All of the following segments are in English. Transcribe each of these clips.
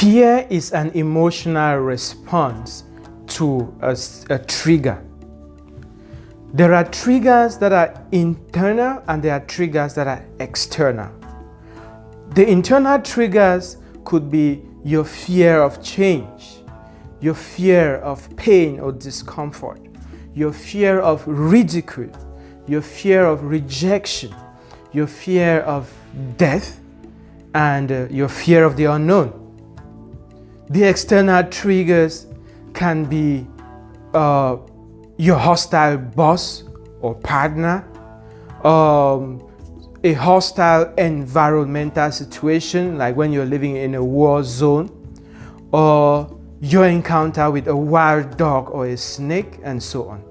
Fear is an emotional response to a trigger. There are triggers that are internal and there are triggers that are external. The internal triggers could be your fear of change, your fear of pain or discomfort, your fear of ridicule, your fear of rejection, your fear of death, and your fear of the unknown. The external triggers can be your hostile boss or partner, a hostile environmental situation like when you're living in a war zone, or your encounter with a wild dog or a snake, and so on.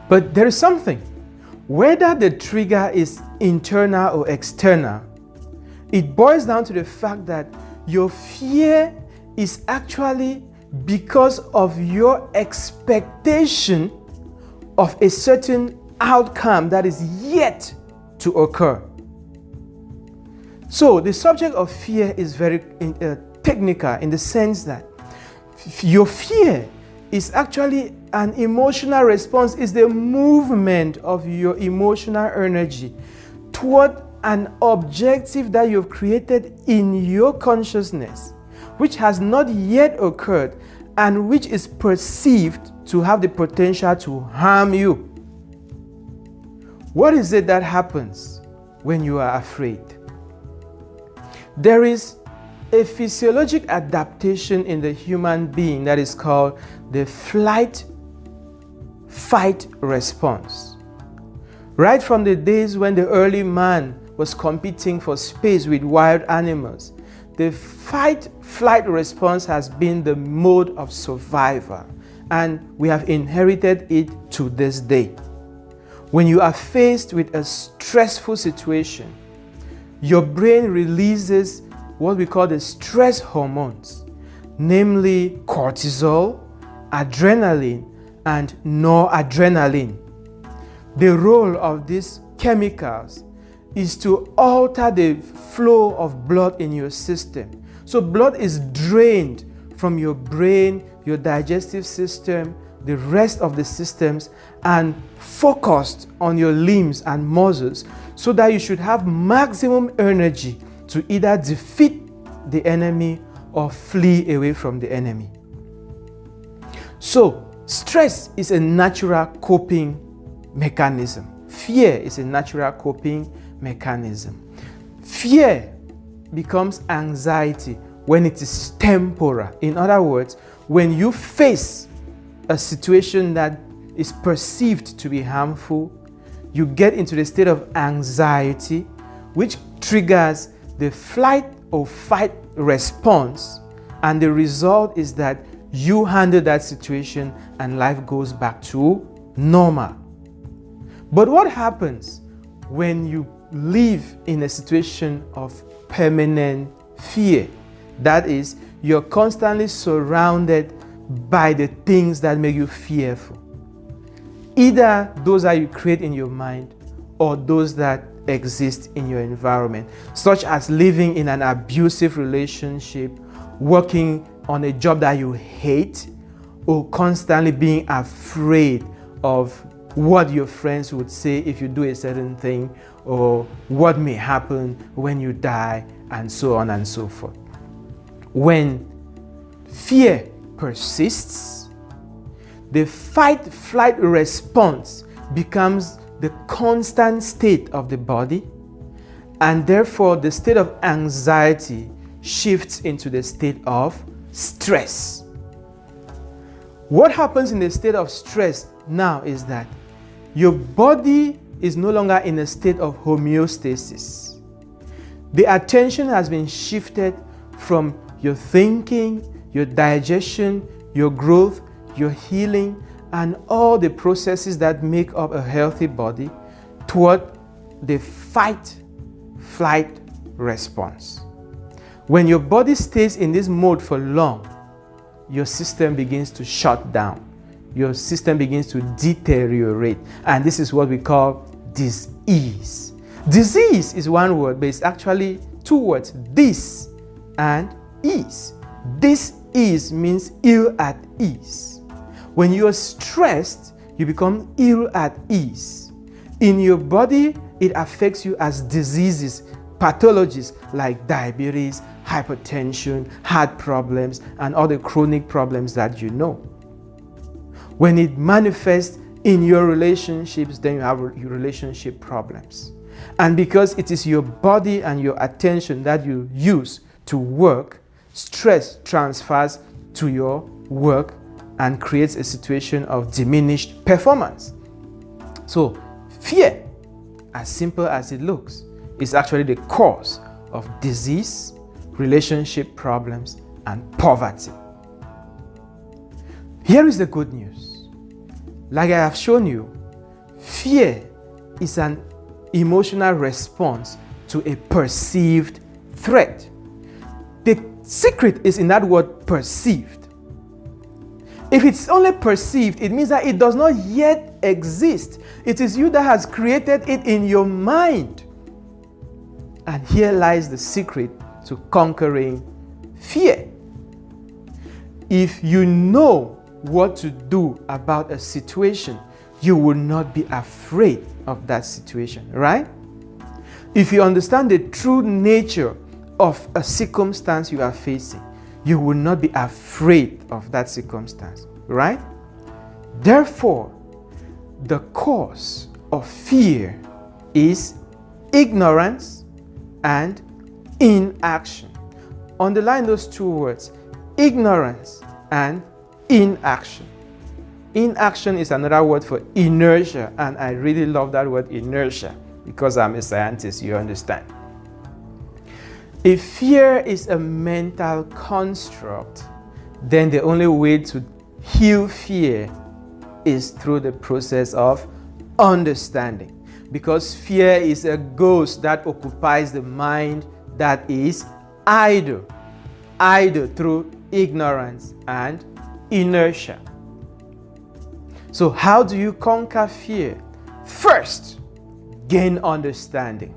But there is something, whether the trigger is internal or external, it boils down to the fact that your fear is actually because of your expectation of a certain outcome that is yet to occur. So the subject of fear is very technical in the sense that your fear is actually an emotional response, is the movement of your emotional energy toward an objective that you've created in your consciousness, which has not yet occurred and which is perceived to have the potential to harm you. What is it that happens when you are afraid? There is a physiologic adaptation in the human being that is called the flight-fight response. Right from the days when the early man was competing for space with wild animals, the fight-flight response has been the mode of survival, and we have inherited it to this day. When you are faced with a stressful situation, your brain releases what we call the stress hormones, namely cortisol, adrenaline, and noradrenaline. The role of these chemicals is to alter the flow of blood in your system. So blood is drained from your brain, your digestive system, the rest of the systems, and focused on your limbs and muscles so that you should have maximum energy to either defeat the enemy or flee away from the enemy. So stress is a natural coping mechanism. Fear is a natural coping mechanism. Fear becomes anxiety when it is temporal. In other words, when you face a situation that is perceived to be harmful, you get into the state of anxiety, which triggers the flight or fight response, and the result is that you handle that situation and life goes back to normal. But what happens when you live in a situation of permanent fear? That is, you're constantly surrounded by the things that make you fearful. Either those that you create in your mind or those that exist in your environment, such as living in an abusive relationship, working on a job that you hate, or constantly being afraid of what your friends would say if you do a certain thing, or what may happen when you die, and so on and so forth. When fear persists, the fight-flight response becomes the constant state of the body, and therefore the state of anxiety shifts into the state of stress. What happens in the state of stress now is that your body is no longer in a state of homeostasis. The attention has been shifted from your thinking, your digestion, your growth, your healing, and all the processes that make up a healthy body toward the fight-flight response. When your body stays in this mode for long, your system begins to shut down. Your system begins to deteriorate. And this is what we call disease. Disease is one word, but it's actually two words, dis and ease. This ease means ill at ease. When you are stressed, you become ill at ease. In your body, it affects you as diseases, pathologies like diabetes, hypertension, heart problems, and other chronic problems that you know. When it manifests in your relationships, then you have relationship problems. And because it is your body and your attention that you use to work, stress transfers to your work and creates a situation of diminished performance. So, fear, as simple as it looks, is actually the cause of disease, relationship problems, and poverty. Here is the good news. Like I have shown you, fear is an emotional response to a perceived threat. The secret is in that word perceived. If it's only perceived, it means that it does not yet exist. It is you that has created it in your mind. And here lies the secret to conquering fear. If you know what to do about a situation, you will not be afraid of that situation, right? If you understand the true nature of a circumstance you are facing, you will not be afraid of that circumstance, right? Therefore, the cause of fear is ignorance and inaction. Underline those two words, ignorance and inaction. Inaction is another word for inertia, and I really love that word inertia because I'm a scientist, you understand. If fear is a mental construct, then the only way to heal fear is through the process of understanding. Because fear is a ghost that occupies the mind that is idle through ignorance and inertia. So how do you conquer fear? First, gain understanding.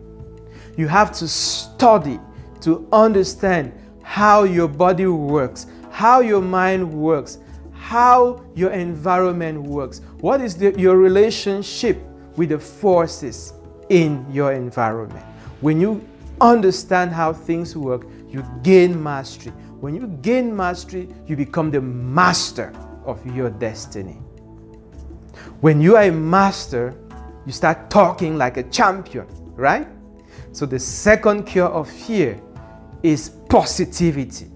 You have to study to understand how your body works, how your mind works, how your environment works. What is your relationship with the forces in your environment? When you understand how things work, you gain mastery. When you gain mastery, you become the master of your destiny. When you are a master, you start talking like a champion, right? So the second cure of fear is positivity.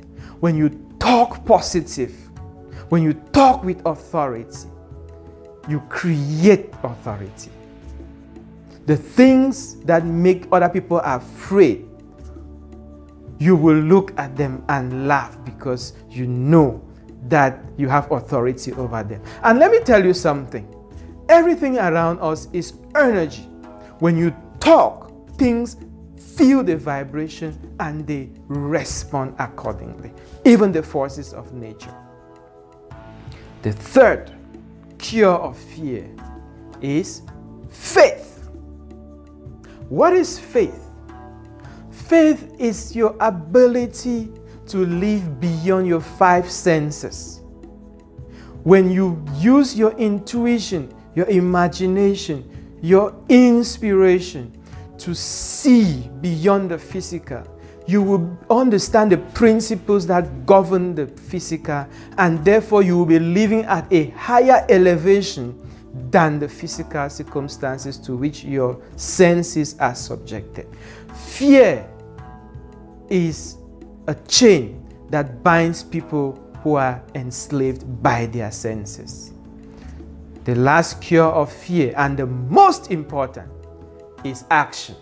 When you talk positive, when you talk with authority, you create authority. The things that make other people afraid, you will look at them and laugh because you know that you have authority over them. And let me tell you something. Everything around us is energy. When you talk, things feel the vibration and they respond accordingly. Even the forces of nature. The third cure of fear is faith. What is faith? Faith is your ability to live beyond your five senses. When you use your intuition, your imagination, your inspiration to see beyond the physical, you will understand the principles that govern the physical, and therefore you will be living at a higher elevation than the physical circumstances to which your senses are subjected. Fear is a chain that binds people who are enslaved by their senses. The last cure of fear, and the most important, is action.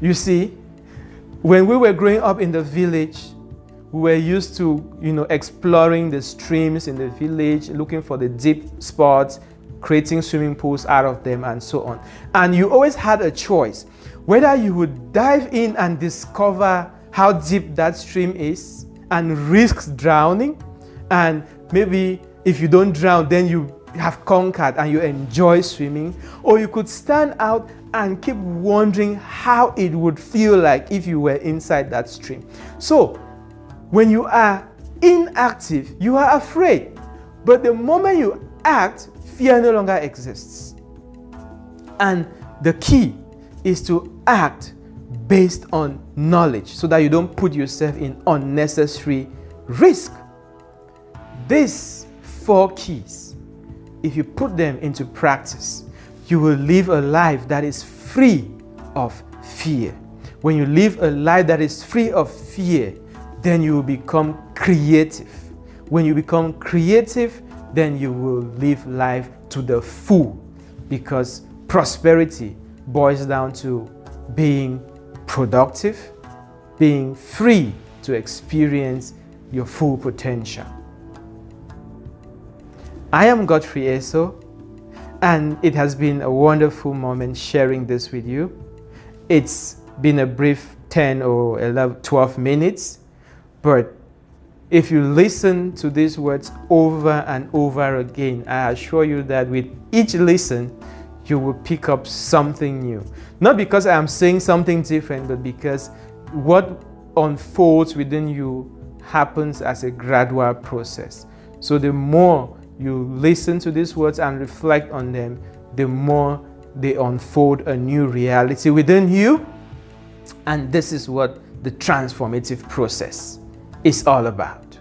You see, when we were growing up in the village, we were used to, exploring the streams in the village, looking for the deep spots, creating swimming pools out of them, and so on. And you always had a choice, whether you would dive in and discover how deep that stream is and risk drowning, and maybe if you don't drown, then you have conquered and you enjoy swimming, or you could stand out and keep wondering how it would feel like if you were inside that stream. So When you are inactive, you are afraid. But the moment you act, fear no longer exists. And the key is to act based on knowledge so that you don't put yourself in unnecessary risk. These 4 keys, if you put them into practice, you will live a life that is free of fear. When you live a life that is free of fear, then you will become creative. When you become creative, then you will live life to the full, because prosperity boils down to being productive, being free to experience your full potential. I am Godfrey EsOH, and it has been a wonderful moment sharing this with you. It's been a brief 10 or 11, 12 minutes, but if you listen to these words over and over again, I assure you that with each listen, you will pick up something new. Not because I am saying something different, but because what unfolds within you happens as a gradual process. So the more you listen to these words and reflect on them, the more they unfold a new reality within you. And this is what the transformative process is all about.